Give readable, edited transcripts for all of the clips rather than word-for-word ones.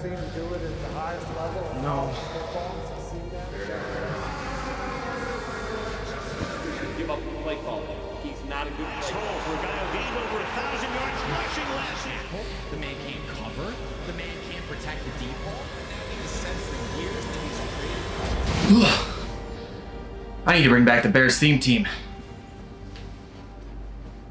seen him do it at the highest level of football. Succeed at. Give up the play call. He's not a good play caller. For a guy who gained over 1,000 yards rushing last year. The man can't cover. The man can't protect the deep ball. That makes sense for years that he's created. I need to bring back the Bears theme team.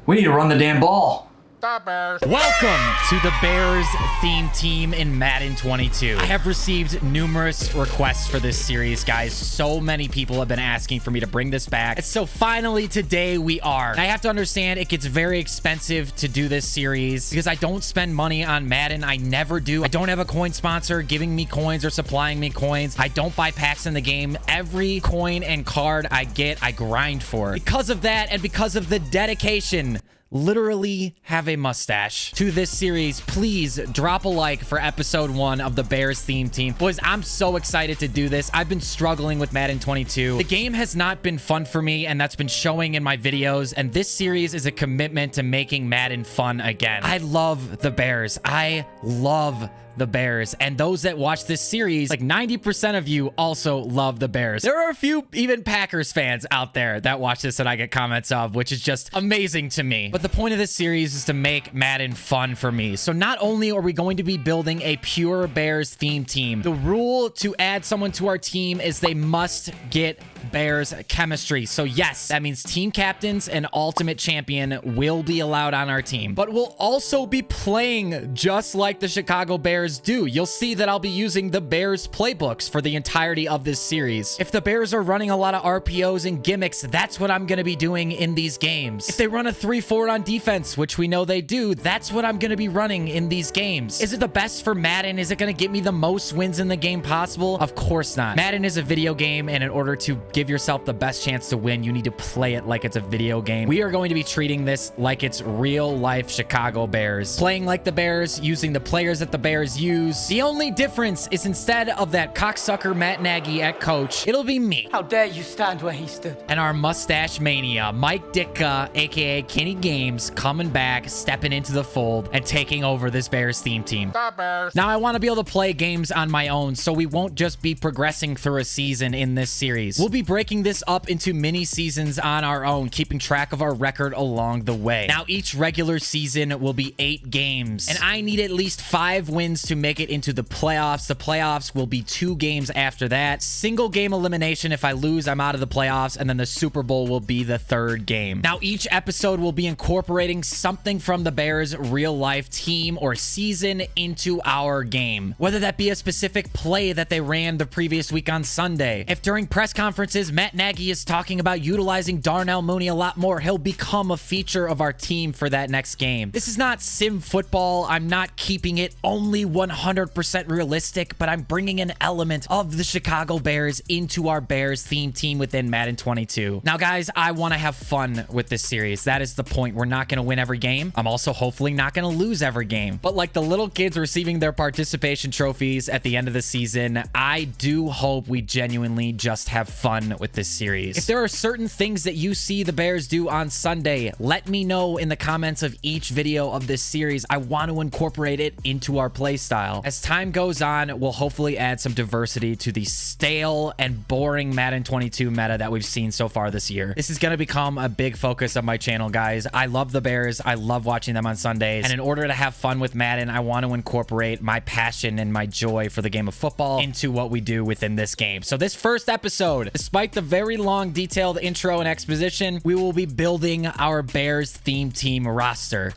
We need to run the damn ball. Welcome to the Bears theme team in Madden 22. I have received numerous requests for this series, guys. So many people have been asking for me to bring this back. And so finally today we are. I have to understand it gets very expensive to do this series because I don't spend money on Madden. I never do. I don't have a coin sponsor giving me coins or supplying me coins. I don't buy packs in the game. Every coin and card I get, I grind for. Because of that and because of the dedication, literally have a mustache to this series, please drop a like for episode 1 of the Bears theme team. Boys, I'm so excited to do this. I've been struggling with Madden 22. The game has not been fun for me, and that's been showing in my videos, and this series is a commitment to making Madden fun again. I love the Bears. I love the Bears, and those that watch this series, like 90% of you also love the Bears. There are a few even Packers fans out there that watch this and I get comments of, which is just amazing to me. But the point of this series is to make Madden fun for me. So not only are we going to be building a pure Bears theme team, the rule to add someone to our team is they must get Bears chemistry. So yes, that means team captains and ultimate champion will be allowed on our team, but we'll also be playing just like the Chicago Bears do. You'll see that I'll be using the Bears playbooks for the entirety of this series. If the Bears are running a lot of RPOs and gimmicks, that's what I'm going to be doing in these games. If they run a 3-4 on defense, which we know they do, that's what I'm going to be running in these games. Is it the best for Madden? Is it going to get me the most wins in the game possible? Of course not. Madden is a video game, and in order to give yourself the best chance to win, you need to play it like it's a video game. We are going to be treating this like it's real life Chicago Bears. Playing like the Bears, using the players that the Bears use. The only difference is instead of that cocksucker Matt Nagy at coach, it'll be me. How dare you stand where he stood? And our mustache mania, Mike Ditka, aka Kinny Games, coming back, stepping into the fold, and taking over this Bears theme team. Now, I want to be able to play games on my own, so we won't just be progressing through a season in this series. We'll be breaking this up into mini seasons on our own, keeping track of our record along the way. Now, each regular season will be 8 games, and I need at least 5 wins to make it into the playoffs. The playoffs will be 2 games after that. Single game elimination. If I lose, I'm out of the playoffs, and then the Super Bowl will be the 3rd game. Now, each episode will be incorporating something from the Bears' real life team or season into our game, whether that be a specific play that they ran the previous week on Sunday. If during press conferences, Matt Nagy is talking about utilizing Darnell Mooney a lot more, he'll become a feature of our team for that next game. This is not sim football. I'm not keeping it only 100% realistic, but I'm bringing an element of the Chicago Bears into our Bears theme team within Madden 22. Now, guys, I want to have fun with this series. That is the point. We're not going to win every game. I'm also hopefully not going to lose every game. But like the little kids receiving their participation trophies at the end of the season, I do hope we genuinely just have fun with this series. If there are certain things that you see the Bears do on Sunday, let me know in the comments of each video of this series. I want to incorporate it into our play style. As time goes on, we'll hopefully add some diversity to the stale and boring Madden 22 meta that we've seen so far this year. This is going to become a big focus of my channel, guys. I love the Bears. I love watching them on Sundays. And in order to have fun with Madden, I want to incorporate my passion and my joy for the game of football into what we do within this game. So this first episode, despite the very long, detailed intro and exposition, we will be building our Bears theme team roster.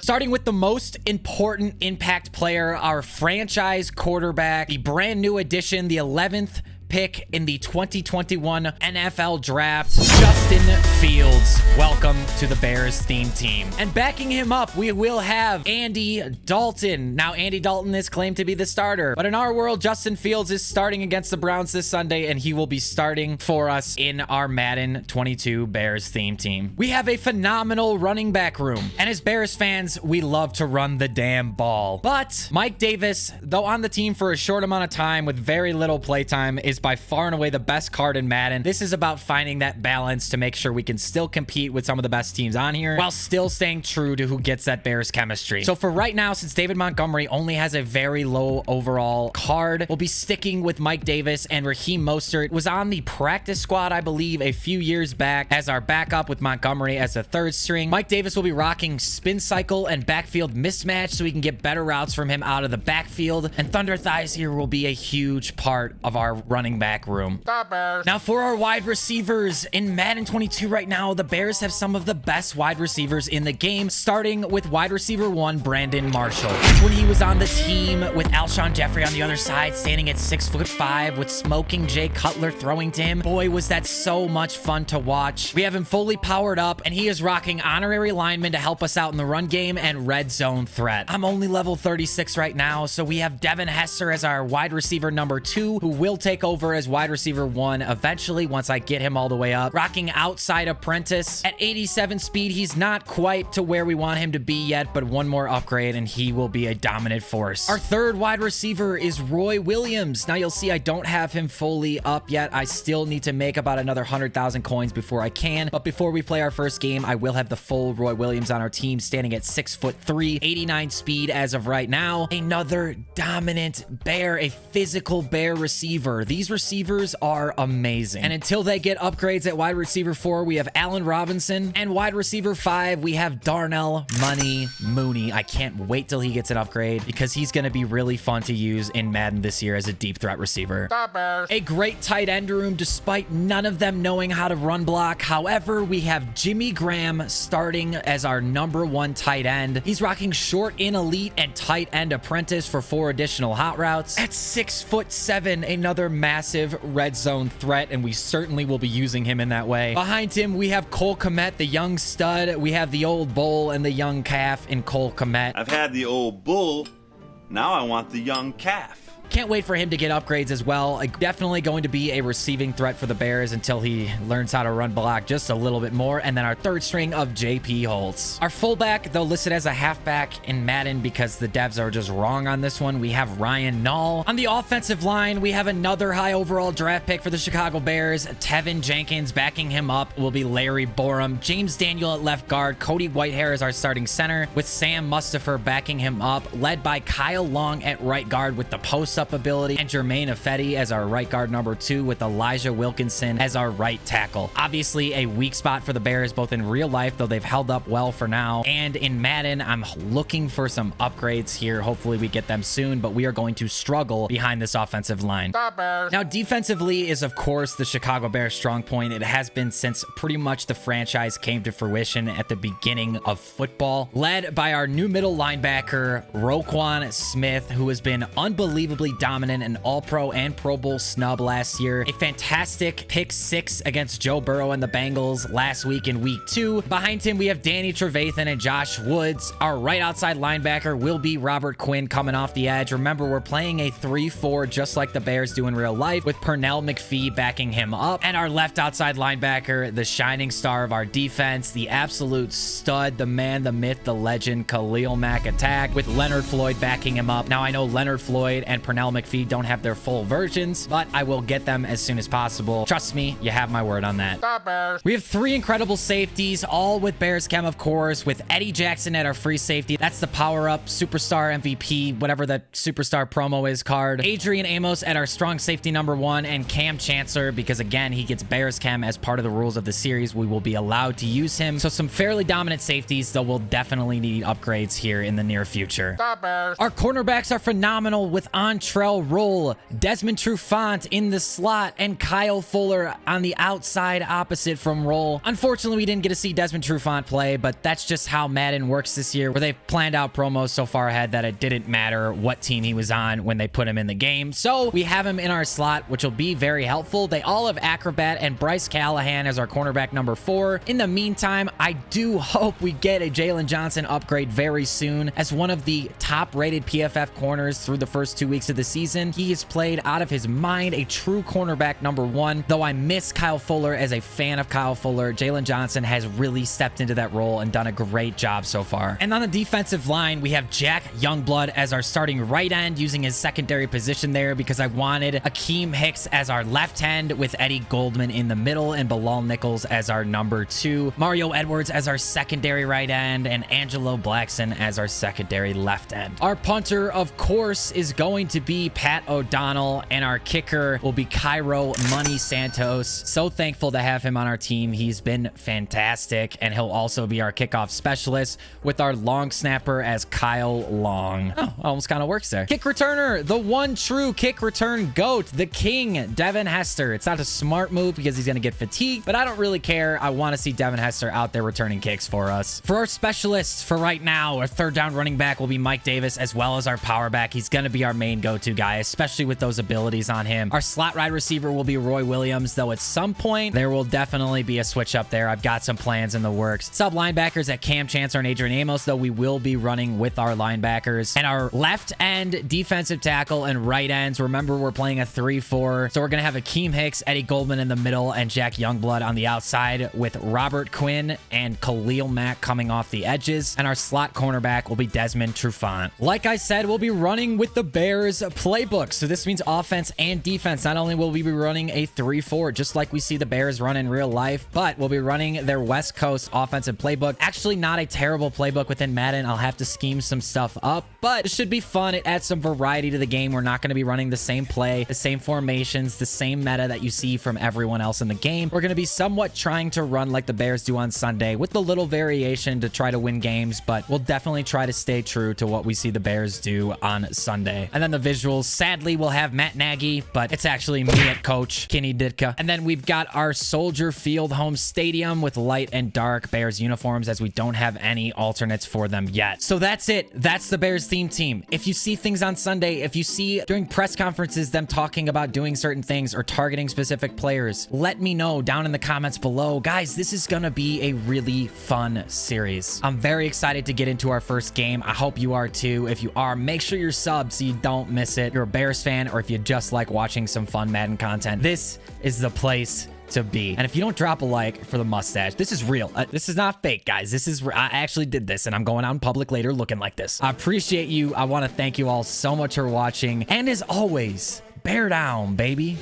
Starting with the most important impact player, our franchise quarterback, the brand new addition, the 11th pick in the 2021 NFL Draft, Justin Fields. Welcome to the Bears theme team. And backing him up, we will have Andy Dalton. Now, Andy Dalton is claimed to be the starter, but in our world, Justin Fields is starting against the Browns this Sunday, and he will be starting for us in our Madden 22 Bears theme team. We have a phenomenal running back room, and as Bears fans, we love to run the damn ball. But Mike Davis, though on the team for a short amount of time with very little play time, is is by far and away the best card in Madden. This is about finding that balance to make sure we can still compete with some of the best teams on here while still staying true to who gets that Bears chemistry. So for right now, since David Montgomery only has a very low overall card, we'll be sticking with Mike Davis, and Raheem Mostert was on the practice squad, I believe, a few years back as our backup with Montgomery as a third string. Mike Davis will be rocking spin cycle and backfield mismatch so we can get better routes from him out of the backfield, and Thunder Thighs here will be a huge part of our running back room. Now for our wide receivers in Madden 22 right now, the Bears have some of the best wide receivers in the game, starting with wide receiver 1, Brandon Marshall. When he was on the team with Alshon Jeffrey on the other side, standing at 6'5" with smoking Jay Cutler throwing to him, boy, was that so much fun to watch. We have him fully powered up, and he is rocking honorary lineman to help us out in the run game and red zone threat. I'm only level 36 right now, so we have Devin Hester as our wide receiver number 2, who will take over as wide receiver 1 eventually once I get him all the way up. Rocking outside apprentice at 87 speed. He's not quite to where we want him to be yet, but one more upgrade and he will be a dominant force. Our third wide receiver is Roy Williams. Now you'll see I don't have him fully up yet. I still need to make about another 100,000 coins before I can, but before we play our first game, I will have the full Roy Williams on our team, standing at 6'3", 89 speed as of right now. Another dominant Bear, a physical Bear receiver. These receivers are amazing. And until they get upgrades at wide receiver 4, we have Allen Robinson, and wide receiver 5, we have Darnell Money Mooney. I can't wait till he gets an upgrade because he's going to be really fun to use in Madden this year as a deep threat receiver. A great tight end room despite none of them knowing how to run block. However, we have Jimmy Graham starting as our number 1 tight end. He's rocking short in elite and tight end apprentice for 4 additional hot routes. At 6'7", another massive red zone threat, and we certainly will be using him in that way. Behind him, we have Cole Comet, the young stud. We have the old bull and the young calf in Cole Comet. I've had the old bull, now I want the young calf. Can't wait for him to get upgrades as well. Definitely going to be a receiving threat for the Bears until he learns how to run block just a little bit more. And then our third string of JP Holtz. Our fullback, though listed as a halfback in Madden because the devs are just wrong on this one, we have Ryan Nall. On the offensive line, we have another high overall draft pick for the Chicago Bears. Tevin Jenkins backing him up will be Larry Borum. James Daniel at left guard. Cody Whitehair is our starting center with Sam Mustipher backing him up, led by Kyle Long at right guard with the post-up ability, and Jermaine Ifedi as our right guard number 2 with Elijah Wilkinson as our right tackle. Obviously a weak spot for the Bears both in real life, though they've held up well for now, and in Madden I'm looking for some upgrades here. Hopefully we get them soon, but we are going to struggle behind this offensive line. Now defensively is of course the Chicago Bears strong point. It has been since pretty much the franchise came to fruition at the beginning of football, led by our new middle linebacker Roquan Smith, who has been unbelievably dominant, an all-pro and Pro Bowl snub last year. A fantastic pick 6 against Joe Burrow and the Bengals last week in week 2. Behind him, we have Danny Trevathan and Josh Woods. Our right outside linebacker will be Robert Quinn coming off the edge. Remember, we're playing a 3-4 just like the Bears do in real life with Pernell McPhee backing him up. And our left outside linebacker, the shining star of our defense, the absolute stud, the man, the myth, the legend, Khalil Mack attack with Leonard Floyd backing him up. Now, I know Leonard Floyd and Pernell McPhee don't have their full versions, but I will get them as soon as possible. Trust me, you have my word on that. We have 3 incredible safeties, all with Bears Chem, of course, with Eddie Jackson at our free safety. That's the power-up superstar MVP, whatever the superstar promo is card. Adrian Amos at our strong safety number 1, and Cam Chancellor, because again, he gets Bears Chem as part of the rules of the series. We will be allowed to use him. So some fairly dominant safeties, though we'll definitely need upgrades here in the near future. Our cornerbacks are phenomenal with Antrell Roll, Desmond Trufant in the slot, and Kyle Fuller on the outside opposite from Roll. Unfortunately, we didn't get to see Desmond Trufant play, but that's just how Madden works this year, where they've planned out promos so far ahead that it didn't matter what team he was on when they put him in the game. So we have him in our slot, which will be very helpful. They all have Acrobat and Bryce Callahan as our cornerback number 4. In the meantime, I do hope we get a Jalen Johnson upgrade very soon as one of the top-rated PFF corners through the first 2 weeks of the season. He has played out of his mind, a true cornerback #1. Though I miss Kyle Fuller as a fan of Kyle Fuller, Jalen Johnson has really stepped into that role and done a great job so far. And on the defensive line, we have Jack Youngblood as our starting right end, using his secondary position there because I wanted Akeem Hicks as our left end with Eddie Goldman in the middle and Bilal Nichols as our #2, Mario Edwards as our secondary right end, and Angelo Blackson as our secondary left end. Our punter, of course, is going to be Pat O'Donnell, and our kicker will be Cairo Money Santos. So thankful to have him on our team. He's been fantastic, and he'll also be our kickoff specialist with our long snapper as Kyle Long. Oh, almost kind of works there. Kick returner, the one true kick return GOAT, the king, Devin Hester. It's not a smart move because he's going to get fatigued, but I don't really care. I want to see Devin Hester out there returning kicks for us. For our specialists for right now, our third down running back will be Mike Davis, as well as our power back. He's going to be our main go-to guy, especially with those abilities on him. Our slot wide receiver will be Roy Williams, though at some point there will definitely be a switch up there. I've got some plans in the works. Sub linebackers at Cam Chancellor and Adrian Amos, though we will be running with our linebackers. And our left end defensive tackle and right ends, remember we're playing a 3-4, so we're going to have Akeem Hicks, Eddie Goldman in the middle, and Jack Youngblood on the outside, with Robert Quinn and Khalil Mack coming off the edges. And our slot cornerback will be Desmond Trufant. Like I said, we'll be running with the Bears playbook, so this means offense and defense. Not only will we be running a 3-4 just like we see the Bears run in real life, but we'll be running their West Coast offensive playbook. Actually, not a terrible playbook within Madden. I'll have to scheme some stuff up, but it should be fun. It adds some variety to the game. We're not going to be running the same play, the same formations, the same meta that you see from everyone else in the game. We're going to be somewhat trying to run like the Bears do on Sunday with a little variation to try to win games, but we'll definitely try to stay true to what we see the Bears do on Sunday. And then the visuals, sadly, we'll have Matt Nagy, but it's actually me at coach, Kinny Ditka. And then we've got our Soldier Field home stadium with light and dark Bears uniforms, as we don't have any alternates for them yet. So that's it. That's the Bears theme team. If you see things on Sunday, if you see during press conferences them talking about doing certain things or targeting specific players, let me know down in the comments below. Guys, this is gonna be a really fun series. I'm very excited to get into our first game. I hope you are too. If you are, make sure you're subbed so you don't miss it. You're a Bears fan, or if you just like watching some fun Madden content, this is the place to be. And if you don't drop a like for the mustache, this is real. This is not fake, guys. This is, I actually did this, and I'm going out in public later looking like this. I appreciate you. I want to thank you all so much for watching. And as always, bear down, baby.